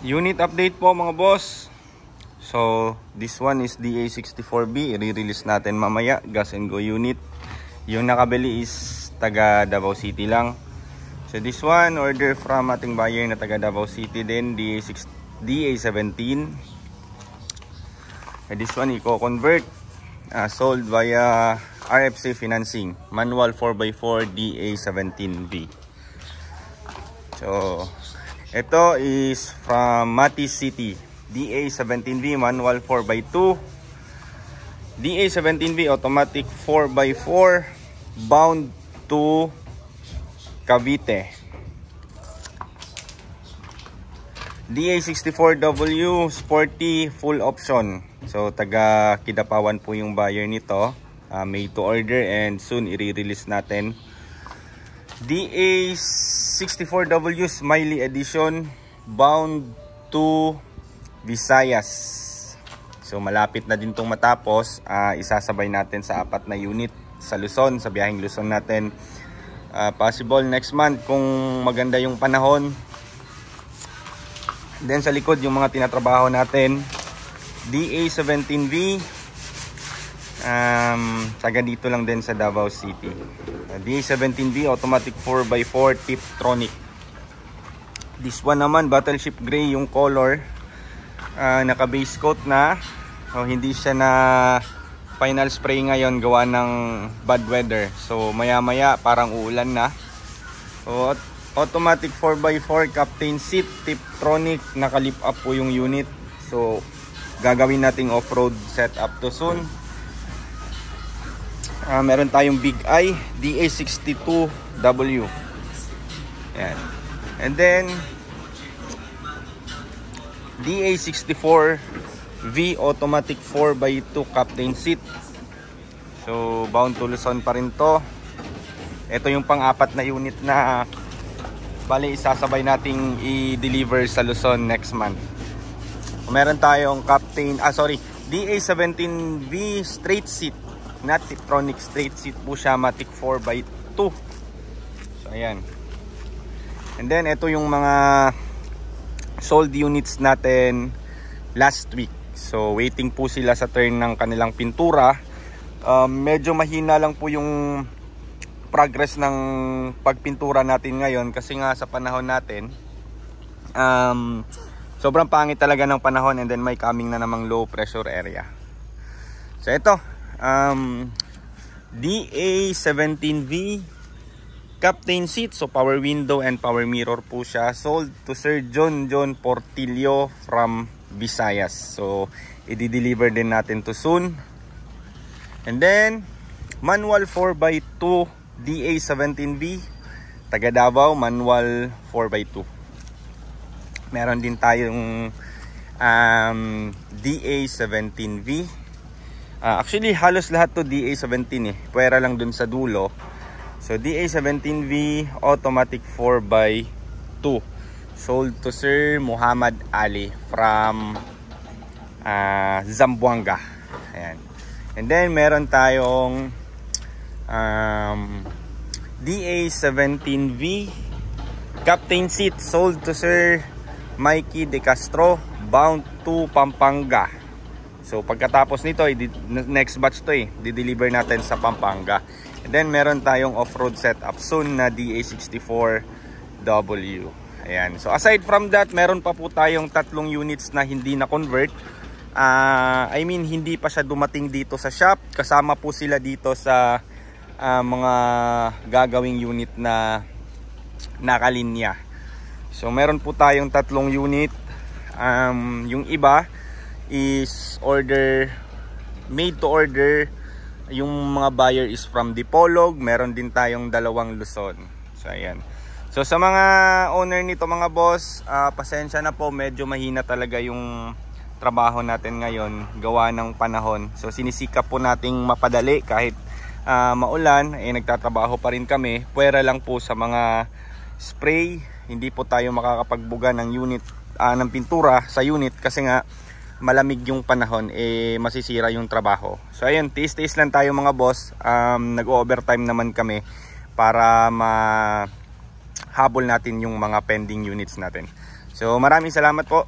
Unit update po mga boss. So this one is DA64B. I-release natin mamaya. Gas and go unit. Yung nakabili is taga Davao City lang. So this one order from ating buyer na taga Davao City din, DA17. And this one i-convert, sold via RFC financing, manual 4x4 DA17B. So ito is from Mati City, DA17B manual 4x2, DA17B automatic 4x4, bound to Cavite. DA64W sporty full option. So taga Kidapawan po yung buyer nito. Made to order and soon i-release natin. DA64W Smiley Edition, bound to Visayas. So malapit na din tong matapos. Isasabay natin sa 4 na unit sa Luzon, sa biyaheng Luzon natin. Possible next month kung maganda yung panahon. Then sa likod yung mga tinatrabaho natin, DA17V, taga dito lang din sa Davao City. DA17V automatic 4x4 Tiptronic. This one naman battleship gray yung color, naka base coat na. Hindi siya na final spray ngayon gawa ng bad weather. So maya maya parang uulan na. So automatic 4x4 captain seat Tiptronic, naka-lift up po yung unit. So gagawin nating off-road setup to soon. Meron tayong Big Eye DA62W. Yan. And then DA64V automatic 4x2 captain seat. So bound to Luzon pa rin to. Ito yung pang-apat na unit na bali isasabay nating i-deliver sa Luzon next month. Meron tayong captain, DA17V straight seat, not Tiptronic, straight seat po siya, matic 4x2. So ayan. And then ito yung mga sold units natin last week. So waiting po sila sa turn ng kanilang pintura. Medyo mahina lang po yung progress ng pagpintura natin ngayon kasi nga sa panahon natin sobrang pangit talaga ng panahon, and then may coming na namang low pressure area. So ito DA17V captain seat, so power window and power mirror po siya. Sold to Sir John Portillo from Visayas. So i-deliver din natin to soon. And then manual 4x2 DA17V taga Davao, manual 4x2. Meron din tayong DA17V. Actually halos lahat to DA17 Pwera lang dun sa dulo. So DA17V automatic 4x2, sold to Sir Muhammad Ali from Zamboanga. Ayan. And then meron tayong DA17V captain seat, sold to Sir Mikey De Castro, bound to Pampanga. So pagkatapos nito next batch to di-deliver natin sa Pampanga. And then meron tayong off-road setup soon na DA64W. Ayan. So aside from that, meron pa po tayong 3 units na hindi na convert. Hindi pa siya dumating dito sa shop. Kasama po sila dito sa mga gagawing unit na nakalinya. So meron po tayong 3 unit. Yung iba is made to order. Yung mga buyer is from Dipolog. Meron din tayong 2 Luzon. So ayan. So sa mga owner nito mga boss, pasensya na po, medyo mahina talaga yung trabaho natin ngayon gawa ng panahon. So sinisikap po nating mapadali kahit maulan, nagtatrabaho pa rin kami. Pwera lang po sa mga spray, hindi po tayo makakapagbuga ng unit, ng pintura sa unit kasi nga malamig yung panahon, masisira yung trabaho. So ayun, tiis-tiis lang tayo mga boss. Nag-overtime naman kami para habol natin yung mga pending units natin. So maraming salamat po.